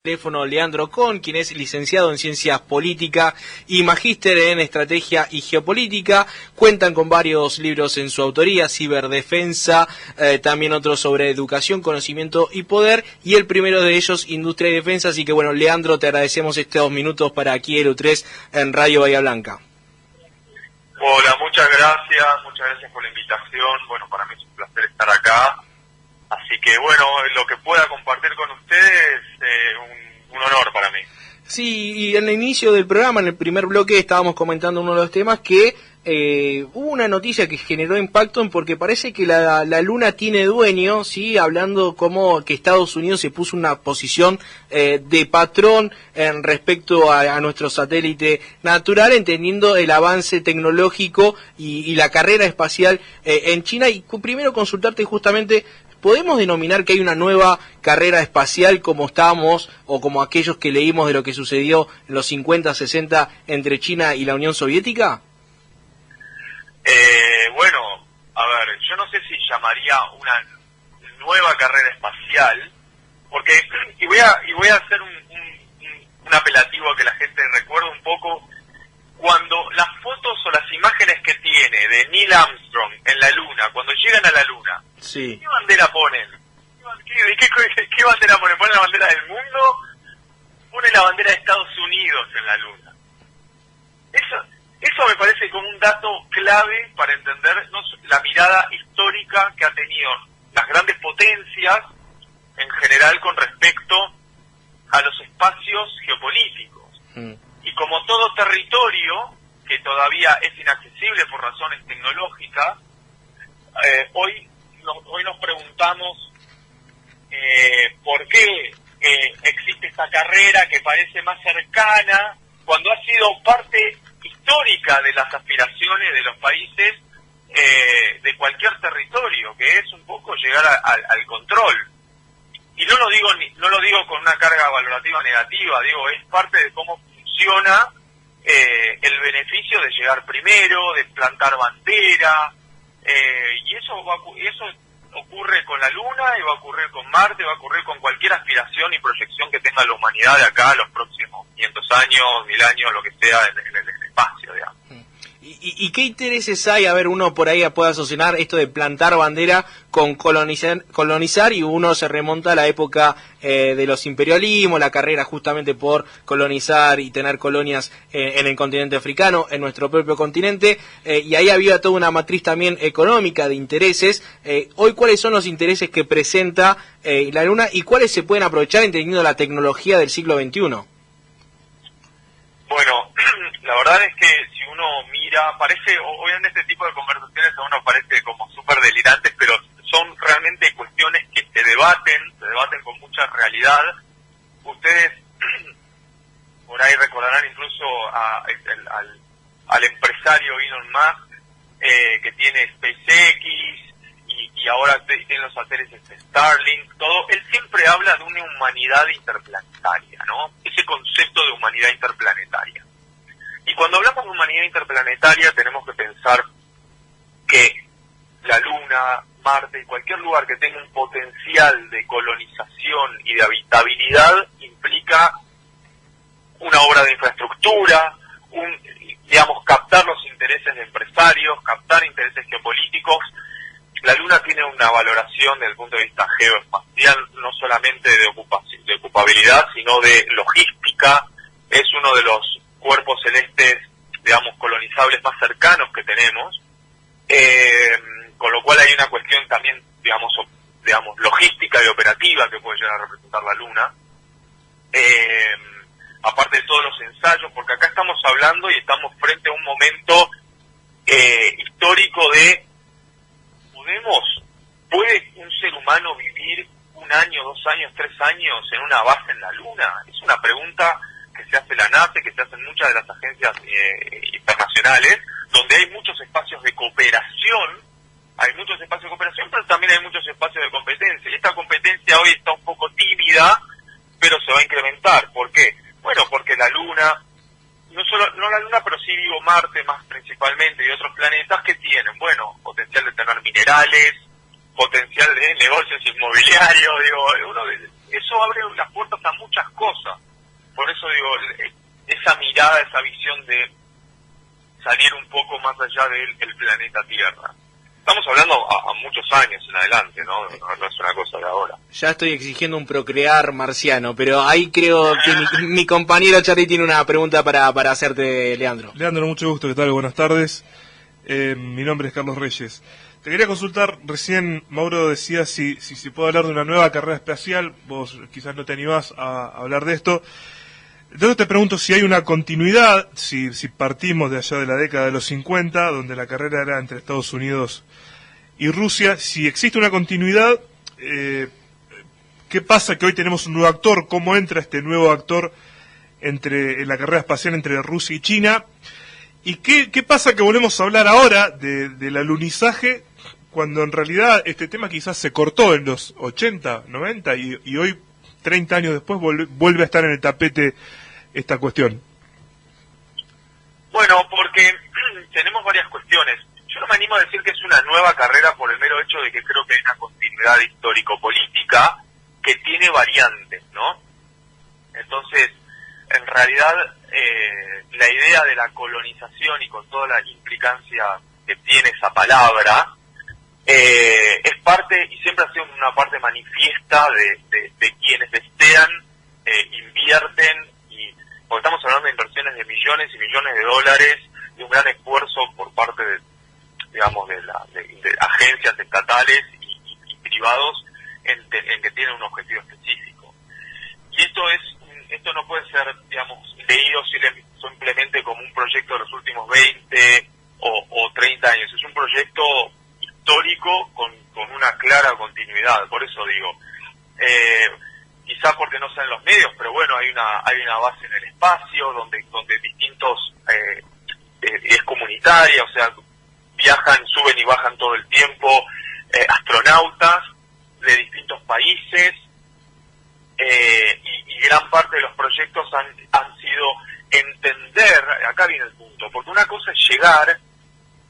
Teléfono Leandro Con, quien es licenciado en Ciencias Políticas y magíster en Estrategia y Geopolítica. Cuentan con varios libros en su autoría, Ciberdefensa, también otros sobre educación, conocimiento y poder, y el primero de ellos, Industria y Defensa. Así que bueno, Leandro, te agradecemos estos minutos para aquí el U3 en Radio Bahía Blanca. Hola, muchas gracias por la invitación. Bueno, para mí es un placer estar acá. Así que bueno, lo que pueda compartir con ustedes, un honor para mí. Sí, y en el inicio del programa, en el primer bloque, estábamos comentando uno de los temas que hubo una noticia que generó impacto porque parece que la Luna tiene dueño, ¿sí? Hablando como que Estados Unidos se puso una posición de patrón en respecto a nuestro satélite natural, entendiendo el avance tecnológico y la carrera espacial en China. Y primero consultarte justamente, ¿podemos denominar que hay una nueva carrera espacial como estábamos o como aquellos que leímos de lo que sucedió en los 50, 60 entre China y la Unión Soviética? Bueno, a ver, yo no sé si llamaría una nueva carrera espacial, porque y voy a hacer un apelativo a que la gente recuerde un poco cuando las fotos o las imágenes que tiene de Neil Armstrong en la Luna, cuando llegan a la Luna, sí. ¿Qué bandera ponen? ¿Qué bandera ponen? ¿Ponen la bandera del mundo? ¿Ponen la bandera de Estados Unidos en la Luna? Eso me parece como un dato clave para entender la mirada histórica que ha tenido las grandes potencias en general con respecto a los espacios geopolíticos. Y como todo territorio que todavía es inaccesible por razones tecnológicas, hoy nos preguntamos por qué existe esta carrera que parece más cercana cuando ha sido parte histórica de las aspiraciones de los países de cualquier territorio, que es un poco llegar al control. Y no lo digo con una carga valorativa negativa, digo, es parte de cómo funciona el beneficio de llegar primero, de plantar bandera, y eso ocurre con la Luna, y va a ocurrir con Marte, va a ocurrir con cualquier aspiración y proyección que tenga la humanidad de acá a los próximos 500 años, 1000 años, lo que sea en el espacio, digamos. ¿Y qué intereses hay? A ver, uno por ahí puede asociar esto de plantar bandera con colonizar, y uno se remonta a la época de los imperialismos, la carrera justamente por colonizar y tener colonias en el continente africano, en nuestro propio continente, y ahí había toda una matriz también económica de intereses. Hoy, ¿cuáles son los intereses que presenta la Luna y cuáles se pueden aprovechar entendiendo la tecnología del siglo XXI? Bueno, la verdad es que si uno mira, obviamente este tipo de conversaciones a uno parece como súper delirantes, pero son realmente cuestiones que se debaten con mucha realidad. Ustedes por ahí recordarán incluso al empresario Elon Musk, que tiene SpaceX y ahora tiene los satélites Starlink, todo. Él siempre habla de una humanidad interplanetaria, ¿no? Ese concepto de humanidad interplanetaria. Y cuando hablamos de humanidad interplanetaria tenemos que pensar que la Luna, Marte y cualquier lugar que tenga un potencial de colonización y de habitabilidad implica una obra de infraestructura, captar los intereses de empresarios, captar intereses geopolíticos. La Luna tiene una valoración desde el punto de vista geoespacial, no solamente de ocupabilidad, sino de logística. Es uno de los cuerpos celestes, colonizables más cercanos que tenemos, con lo cual hay una cuestión también, logística y operativa que puede llegar a representar la Luna, aparte de todos los ensayos, porque acá estamos hablando y estamos frente a un momento histórico de ¿puede un ser humano vivir 1 año, 2 años, 3 años en una base en la Luna? Es una pregunta que se hace la NASA, que se hacen muchas de las agencias internacionales, donde hay muchos espacios de cooperación, pero también hay muchos espacios de competencia, y esta competencia hoy está un poco tímida, pero se va a incrementar. ¿Por qué? Bueno, porque la Luna, no la Luna, pero sí digo Marte más principalmente, y otros planetas que tienen, potencial de tener minerales, potencial de negocios inmobiliarios, eso abre las puertas a muchas cosas. por eso digo, esa mirada, esa visión de salir un poco más allá del planeta Tierra. Estamos hablando a muchos años en adelante, ¿no? No es una cosa de ahora. Ya estoy exigiendo un procrear marciano, pero ahí creo que mi compañero Charly tiene una pregunta para hacerte, Leandro. Leandro, mucho gusto, ¿qué tal? Buenas tardes. Mi nombre es Carlos Reyes. Te quería consultar, recién Mauro decía si puedo hablar de una nueva carrera espacial, vos quizás no te animás a hablar de esto. Entonces te pregunto si hay una continuidad, si partimos de allá de la década de los 50, donde la carrera era entre Estados Unidos y Rusia, si existe una continuidad, ¿qué pasa que hoy tenemos un nuevo actor? ¿Cómo entra este nuevo actor en la carrera espacial entre Rusia y China? ¿Y qué pasa que volvemos a hablar ahora del alunizaje, cuando en realidad este tema quizás se cortó en los 80, 90 y hoy, 30 años después, vuelve a estar en el tapete esta cuestión? Bueno, porque tenemos varias cuestiones. Yo no me animo a decir que es una nueva carrera por el mero hecho de que creo que hay una continuidad histórico-política que tiene variantes, ¿no? Entonces, en realidad, la idea de la colonización y con toda la implicancia que tiene esa palabra, es parte, y siempre ha sido una parte manifiesta de quienes desean, invierten, porque estamos hablando de inversiones de millones y millones de dólares, y un gran esfuerzo por parte de agencias estatales y privados en que tienen un objetivo específico. Y esto no puede ser, leído simplemente como un proyecto de los últimos 20 o 30 años. Es un proyecto histórico con una clara continuidad. Por eso digo, quizás porque no sean los medios, pero bueno, hay una base en el espacio donde distintos, es comunitaria, o sea, viajan, suben y bajan todo el tiempo astronautas de distintos países, y gran parte de los proyectos han sido entender, acá viene el punto, porque una cosa es llegar,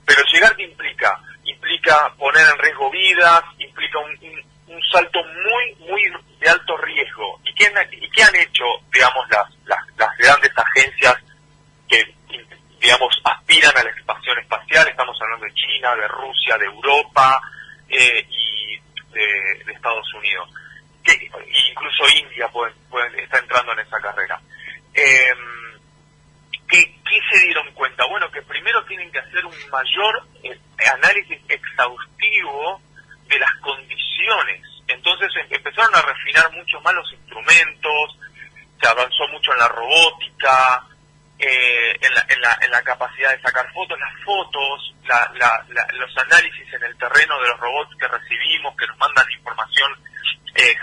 pero llegar ¿qué implica? Implica poner en riesgo vidas, implica un salto muy de alto riesgo. ¿Y qué han hecho, las grandes agencias que, aspiran a la expansión espacial? Estamos hablando de China, de Rusia, de Europa, y de Estados Unidos. Incluso India está entrando en esa carrera. ¿Qué se dieron cuenta? Bueno, que primero tienen que hacer un mayor análisis exhaustivo de las condiciones. Entonces empezaron a refinar mucho más los instrumentos, se avanzó mucho en la robótica, en la capacidad de sacar fotos, las fotos, los análisis en el terreno de los robots que recibimos, que nos mandan información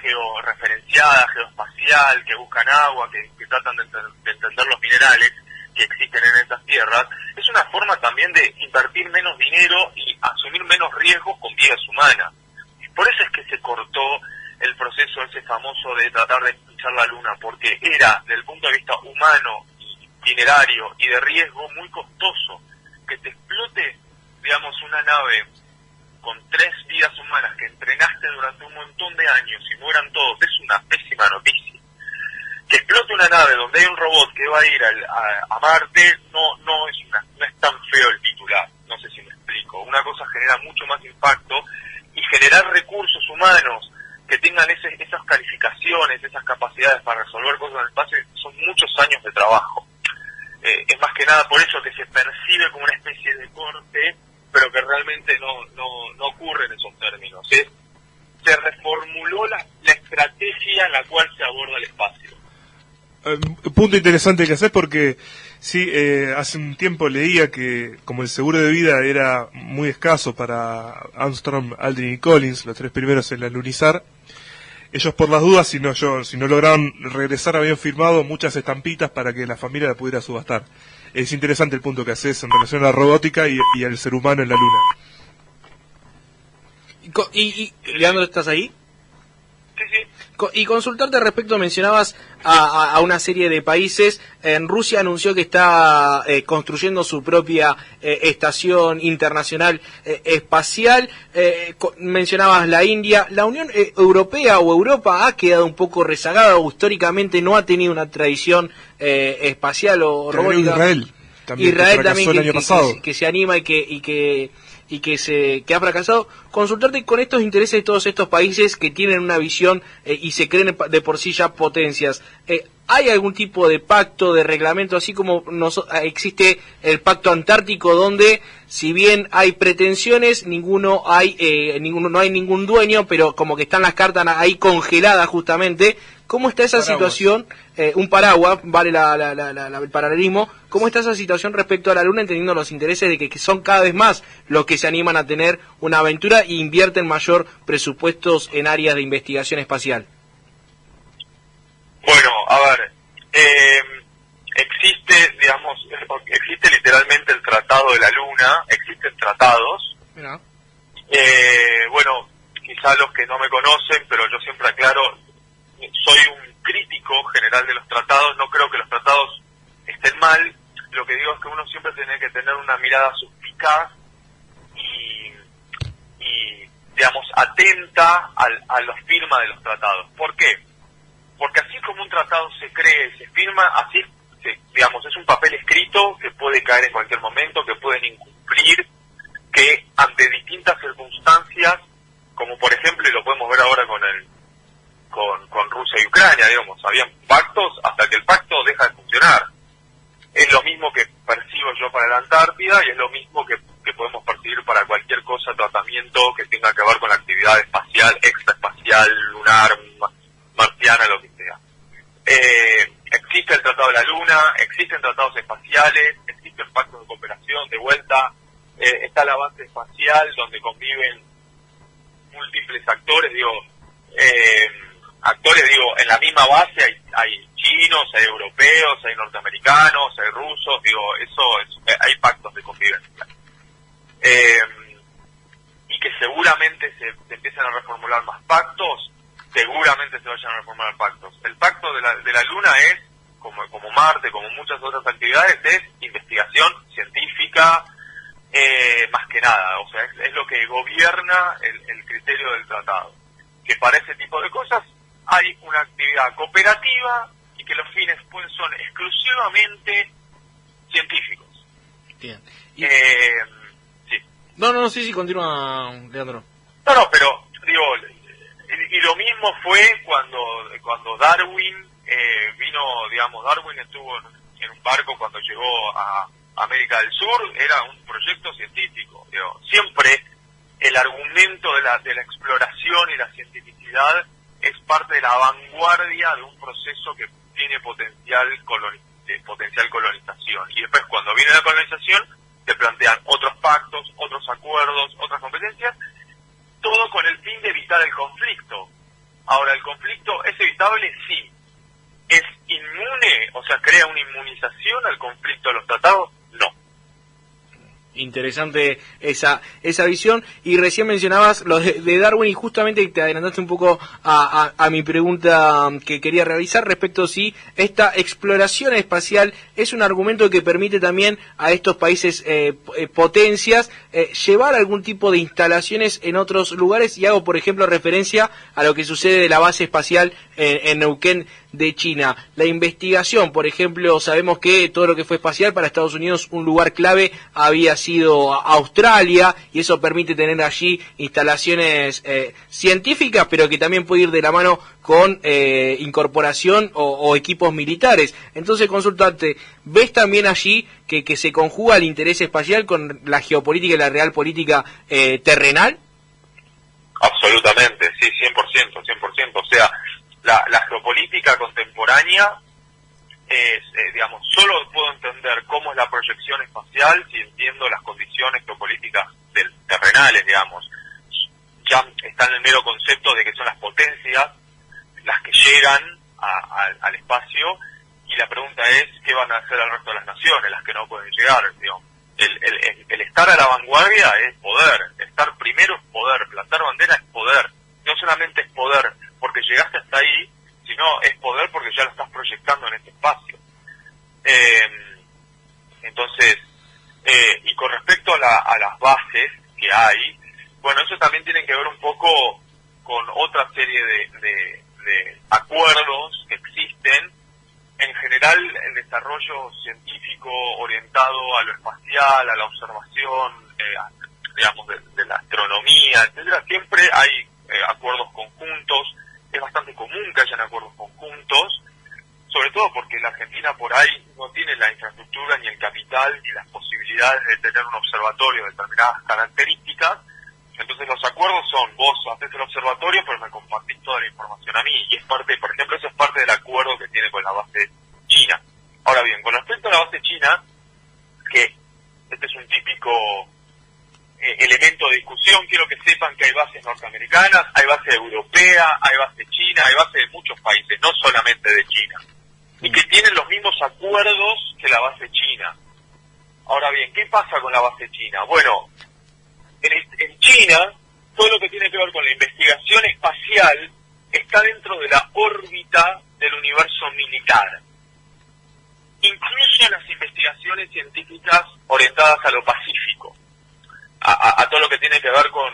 georreferenciada, geoespacial, que buscan agua, que tratan de entender los minerales que existen en estas tierras. Es una forma también de invertir menos dinero y asumir menos riesgos con vidas humanas. Por eso es que se cortó el proceso ese famoso de tratar de pinchar la luna, porque era, desde el punto de vista humano, dinerario y de riesgo, muy costoso. Que te explote, una nave con 3 vidas humanas que entrenaste durante un montón de años y mueran todos, es una pésima noticia. Que explote una nave donde hay un robot que va a ir a Marte, no es tan feo el titular, no sé si me explico. Una cosa genera mucho más impacto, y generar recursos humanos que tengan esas calificaciones, esas capacidades para resolver cosas en el espacio, son muchos años de trabajo. Es más que nada por eso que se percibe como una especie de corte, pero que realmente no ocurre en esos términos. Se reformuló la estrategia en la cual se aborda el espacio. Punto interesante que hacer, porque sí, hace un tiempo leía que como el seguro de vida era muy escaso para Armstrong, Aldrin y Collins, los 3 primeros en alunizar, ellos por las dudas, si no lograron regresar, habían firmado muchas estampitas para que la familia la pudiera subastar. Es interesante el punto que haces en relación a la robótica y al ser humano en la luna. ¿Y Leandro, estás ahí? Sí. Y consultarte respecto, mencionabas a una serie de países. En Rusia anunció que está construyendo su propia estación internacional espacial. Mencionabas la India. La Unión Europea o Europa ha quedado un poco rezagada o históricamente no ha tenido una tradición espacial o robótica. Israel también que se anima y que ha fracasado. Consultarte con estos intereses de todos estos países que tienen una visión y se creen de por sí ya potencias. ¿Hay algún tipo de pacto, de reglamento, así como existe el pacto antártico, donde si bien hay pretensiones, no hay ningún dueño, pero como que están las cartas ahí congeladas justamente? ¿Cómo está esa situación? Un paraguas, vale el paralelismo. ¿Cómo está esa situación respecto a la Luna, entendiendo los intereses de que son cada vez más los que se animan a tener una aventura e invierten mayor presupuestos en áreas de investigación espacial? Bueno, a ver, existe literalmente el Tratado de la Luna, existen tratados. Mira. Bueno, quizá los que no me conocen, pero yo siempre aclaro, soy un crítico general de los tratados, no creo que los tratados estén mal, lo que digo es que uno siempre tiene que tener una mirada suspicaz y digamos, atenta a la firma de los tratados. ¿Por qué? Porque así como un tratado se cree, se firma, así, digamos, es un papel escrito que puede caer en cualquier momento, que pueden incumplir, que ante distintas circunstancias, como por ejemplo, y lo podemos ver ahora con Rusia y Ucrania, digamos, habían pactos hasta que el pacto deja de funcionar. Es lo mismo que percibo yo para la Antártida y es lo mismo que podemos percibir para cualquier cosa, tratamiento que tenga que ver con la actividad espacial, extraespacial, lunar, marciana, lo que sea. Existe el Tratado de la Luna, existen tratados espaciales, existen pactos de cooperación, de vuelta, está la base espacial donde conviven múltiples actores, en la misma base hay chinos, hay europeos, hay norteamericanos, hay rusos, hay pactos de convivencia. Y que seguramente se empiezan a reformular más pactos, seguramente se vayan a reformular pactos. El pacto de la Luna es, como Marte, como muchas otras actividades, es investigación científica, más que nada, o sea, es lo que gobierna el criterio del tratado. Que para ese tipo de cosas hay una actividad cooperativa y que los fines son exclusivamente científicos. Bien. Sí. Sí, continúa, Leandro. No, pero, y lo mismo fue cuando Darwin vino, Darwin estuvo en un barco cuando llegó a América del Sur, era un proyecto científico. Siempre el argumento de la exploración y la cientificidad es parte de la vanguardia de un proceso que tiene potencial colonización. Y después, cuando viene la colonización, se plantean otros pactos, otros acuerdos, otras competencias, todo con el fin de evitar el conflicto. Ahora, ¿el conflicto es evitable? Sí. ¿Es inmune? O sea, ¿crea una inmunización al conflicto de los tratados? No. Interesante esa visión. Y recién mencionabas lo de Darwin y justamente te adelantaste un poco a mi pregunta que quería realizar respecto si esta exploración espacial es un argumento que permite también a estos países potencias llevar algún tipo de instalaciones en otros lugares, y hago por ejemplo referencia a lo que sucede de la base espacial en Neuquén de China. La investigación, por ejemplo, sabemos que todo lo que fue espacial para Estados Unidos, un lugar clave había sido Australia, y eso permite tener allí instalaciones científicas, pero que también puede ir de la mano con incorporación o equipos militares. Entonces, consultarte, ¿ves también allí que se conjuga el interés espacial con la geopolítica y la realpolitítica terrenal? Absolutamente, sí, 100%. O sea, la geopolítica contemporánea es, solo puedo entender cómo es la proyección espacial si entiendo las condiciones geopolíticas terrenales, Ya está en el mero concepto de que son las potencias las que llegan al espacio, y la pregunta es, ¿qué van a hacer el resto de las naciones, las que no pueden llegar? El estar a la vanguardia es poder, estar primero es poder, plantar bandera es poder, no solamente es poder porque llegaste hasta ahí, sino es poder porque ya lo estás proyectando en este espacio. Entonces, y con respecto a las bases que hay, bueno, eso también tiene que ver un poco con otra serie de acuerdos que existen. En general, el desarrollo científico orientado a lo espacial, a la observación, digamos, de la astronomía, etcétera, siempre hay acuerdos conjuntos. Es bastante común que hayan acuerdos conjuntos, sobre todo porque la Argentina por ahí no tiene la infraestructura, ni el capital, ni las posibilidades de tener un observatorio de determinadas características. Entonces los acuerdos son, vos haces el observatorio, pero me compartís toda la información a mí, y es parte, por ejemplo, eso es parte del acuerdo que tiene con la base china. Ahora bien, con respecto a la base china, que este es un típico elemento de discusión, quiero que sepan que hay bases norteamericanas, hay base europea, hay base china, hay base de muchos países, no solamente de China, y que tienen los mismos acuerdos que la base china. Ahora bien, ¿qué pasa con la base china? Bueno, en China, todo lo que tiene que ver con la investigación espacial está dentro de la órbita del universo militar. Incluso las investigaciones científicas orientadas a lo pacífico, a todo lo que tiene que ver con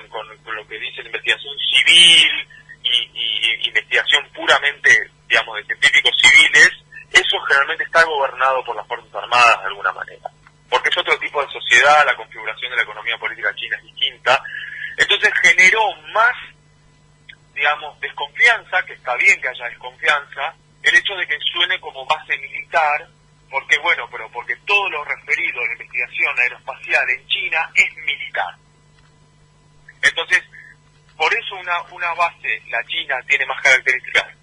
lo que dice la investigación civil y investigación puramente, digamos, de científicos civiles, eso generalmente está gobernado por las Fuerzas Armadas de alguna manera, porque es otro tipo de sociedad, la configuración de la economía política china es distinta. Entonces generó más, digamos, desconfianza, que está bien que haya desconfianza, el hecho de que suene como base militar, porque bueno, pero porque todo lo referido a la investigación aeroespacial en China es militar. Entonces, por eso una base, la China, tiene más características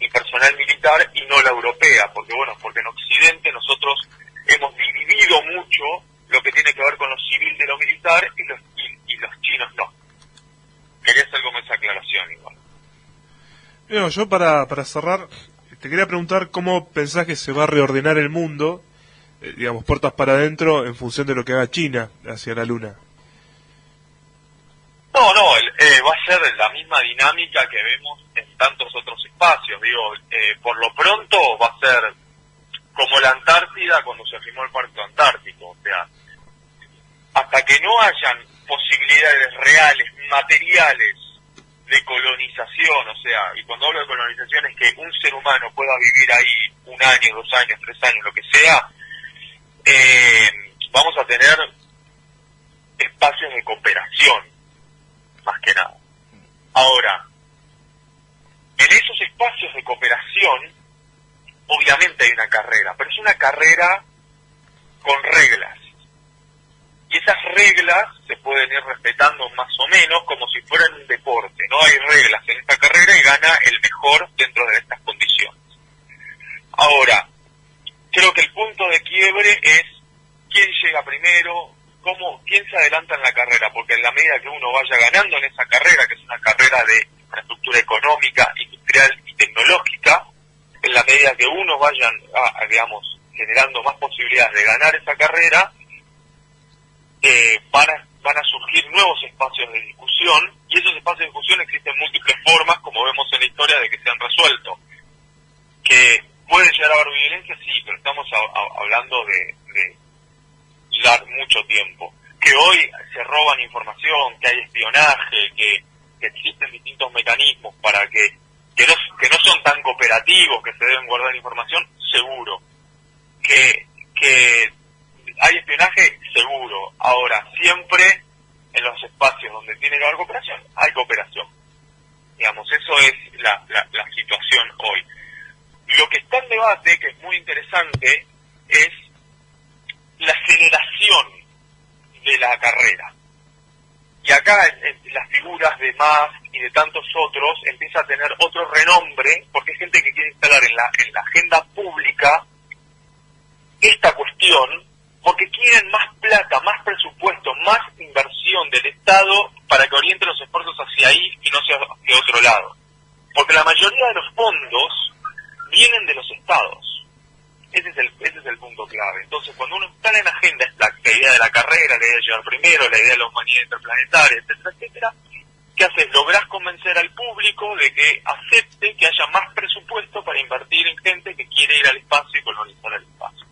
y personal militar y no la europea, porque bueno, porque en Occidente nosotros hemos dividido mucho lo que tiene que ver con lo civil de lo militar y los chinos no. Quería hacer como esa aclaración igual. Bueno, yo para cerrar, te quería preguntar cómo pensás que se va a reordenar el mundo, digamos, puertas para adentro, en función de lo que haga China hacia la Luna. No, va a ser la misma dinámica que vemos en tantos otros espacios. Digo, por lo pronto va a ser como la Antártida cuando se firmó el Pacto Antártico. O sea, hasta que no hayan posibilidades reales, materiales, de colonización, o sea, y cuando hablo de colonización es que un ser humano pueda vivir ahí 1 año, 2 años, 3 años, lo que sea, vamos a tener espacios de cooperación, más que nada. Ahora, en esos espacios de cooperación, obviamente hay una carrera, pero es una carrera con reglas. Y esas reglas se pueden ir respetando más o menos como si fueran un deporte. No hay reglas en esta carrera y gana el mejor dentro de estas condiciones. Ahora, creo que el punto de quiebre es quién llega primero, quién se adelanta en la carrera, porque en la medida que uno vaya ganando en esa carrera, que es una carrera de infraestructura económica, industrial y tecnológica, en la medida que uno vaya, digamos, generando más posibilidades de ganar esa carrera, van a surgir nuevos espacios de discusión, y esos espacios de discusión existen múltiples formas, como vemos en la historia, de que se han resuelto. Que puede llegar a haber violencia, sí, pero estamos hablando de dar mucho tiempo. Que hoy se roban información, que hay espionaje, que existen distintos mecanismos para que no son tan cooperativos, que se deben guardar información, seguro. Que hay espionaje, seguro. Ahora, siempre en los espacios donde tiene que haber cooperación, hay cooperación. Digamos, eso es la situación hoy. Lo que está en debate, que es muy interesante, es la aceleración de la carrera. Y acá las figuras de Musk y de tantos otros empieza a tener otro renombre, porque hay gente que quiere instalar en la agenda pública esta cuestión, porque quieren más plata, más presupuesto, más inversión del Estado para que oriente los esfuerzos hacia ahí y no hacia otro lado. Porque la mayoría de los fondos vienen de los Estados. Ese es el punto clave. Entonces, cuando uno está en la agenda, es la idea de la carrera, la idea de llegar primero, la idea de la humanidad interplanetaria, etcétera, etcétera, ¿qué haces? Lográs convencer al público de que acepte que haya más presupuesto para invertir en gente que quiere ir al espacio y colonizar el espacio.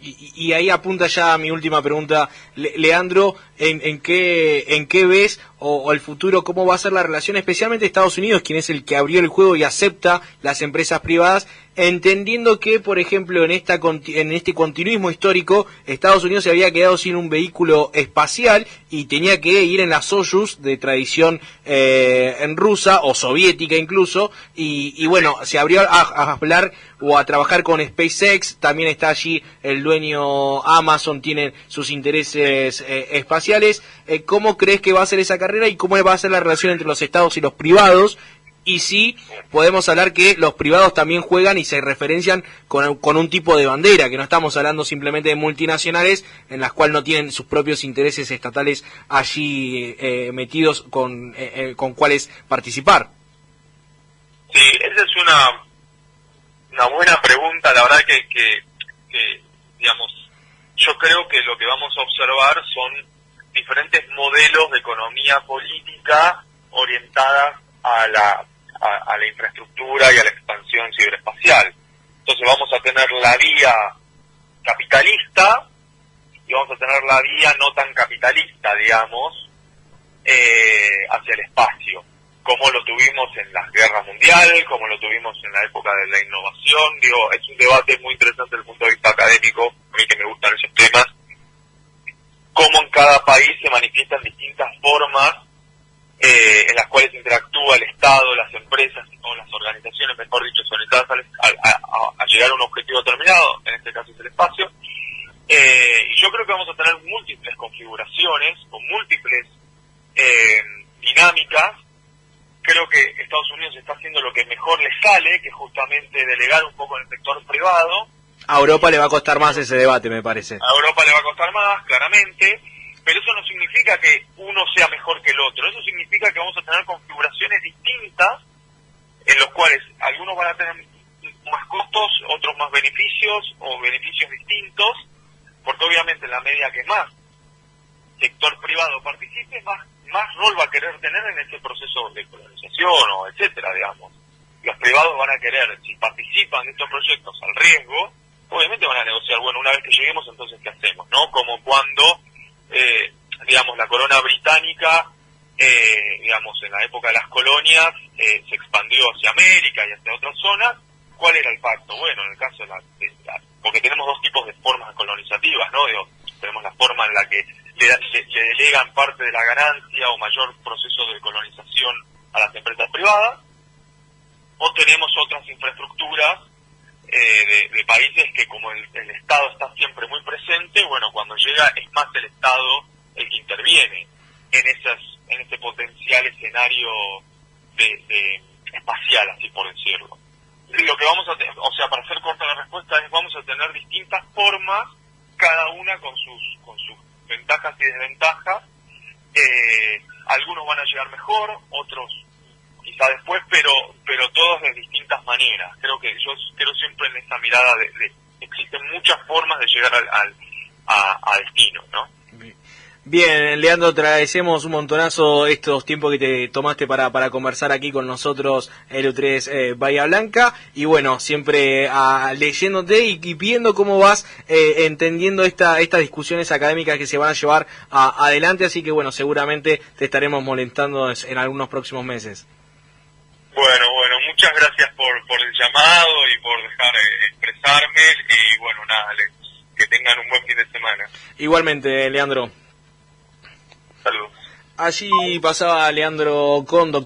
Y ahí apunta ya a mi última pregunta, Leandro, ¿en qué ves o el futuro, cómo va a ser la relación, especialmente Estados Unidos, quien es el que abrió el juego y acepta las empresas privadas, entendiendo que, por ejemplo, en este continuismo histórico, Estados Unidos se había quedado sin un vehículo espacial y tenía que ir en la Soyuz, de tradición en rusa o soviética incluso, y bueno, se abrió a hablar o a trabajar con SpaceX, también está allí el dueño Amazon, tiene sus intereses espaciales. ¿Cómo crees que va a ser esa carrera y cómo va a ser la relación entre los estados y los privados? Y sí, podemos hablar que los privados también juegan y se referencian con un tipo de bandera, que no estamos hablando simplemente de multinacionales en las cuales no tienen sus propios intereses estatales allí metidos con cuáles participar. Sí, esa es una buena pregunta. La verdad que digamos, yo creo que lo que vamos a observar son diferentes modelos de economía política orientadas a la infraestructura y a la expansión ciberespacial. Entonces vamos a tener la vía capitalista y vamos a tener la vía no tan capitalista, digamos, hacia el espacio, como lo tuvimos en las guerras mundiales, como lo tuvimos en la época de la innovación. Digo, es un debate muy interesante desde el punto de vista académico, a mí que me gustan esos temas, cómo en cada país se manifiestan distintas formas en las cuales interactúa el Estado, las empresas o las organizaciones, mejor dicho, orientadas a llegar a un objetivo determinado, en este caso es el espacio. Y yo creo que vamos a tener múltiples configuraciones, con múltiples dinámicas. Creo que Estados Unidos está haciendo lo que mejor le sale, que es justamente delegar un poco en el sector privado. A Europa le va a costar más ese debate, me parece. A Europa le va a costar más, claramente, pero eso no significa que uno sea mejor que el otro. Eso significa que vamos a tener configuraciones distintas en los cuales algunos van a tener más costos, otros más beneficios o beneficios distintos, porque obviamente en la medida que más sector privado participe, más rol va a querer tener en ese proceso de colonización o etcétera, digamos. Los privados van a querer, si participan de estos proyectos al riesgo, obviamente van a negociar, bueno, una vez que lleguemos, entonces, ¿qué hacemos? ¿No? Como cuando, digamos, la corona británica, digamos, en la época de las colonias, se expandió hacia América y hacia otras zonas. ¿Cuál era el pacto? Bueno, en el caso de porque tenemos dos tipos de formas colonizativas, ¿no? Digo, tenemos la forma en la que le delegan parte de la ganancia o mayor proceso de colonización a las empresas privadas, o tenemos otras infraestructuras de países que, como el Estado está siempre muy presente, bueno, cuando llega es más el Estado el que interviene en ese potencial escenario de espacial, así por decirlo. Lo que vamos a tener, o sea, para hacer corta la respuesta, es vamos a tener distintas formas, cada una con sus ventajas y desventajas. Algunos van a llegar mejor, otros quizá después, pero todos de distintas maneras. Creo que yo creo siempre en esa mirada de existen muchas formas de llegar a destino, ¿no? Bien, Leandro, te agradecemos un montonazo estos tiempos que te tomaste para conversar aquí con nosotros, LU3 Bahía Blanca, y bueno, siempre leyéndote y viendo cómo vas entendiendo estas discusiones académicas que se van a llevar adelante, así que bueno, seguramente te estaremos molestando en algunos próximos meses. Bueno, muchas gracias por el llamado y por dejar expresarme, y bueno, nada, que tengan un buen fin de semana. Igualmente, Leandro. Saludos. Allí pasaba Leandro Condo.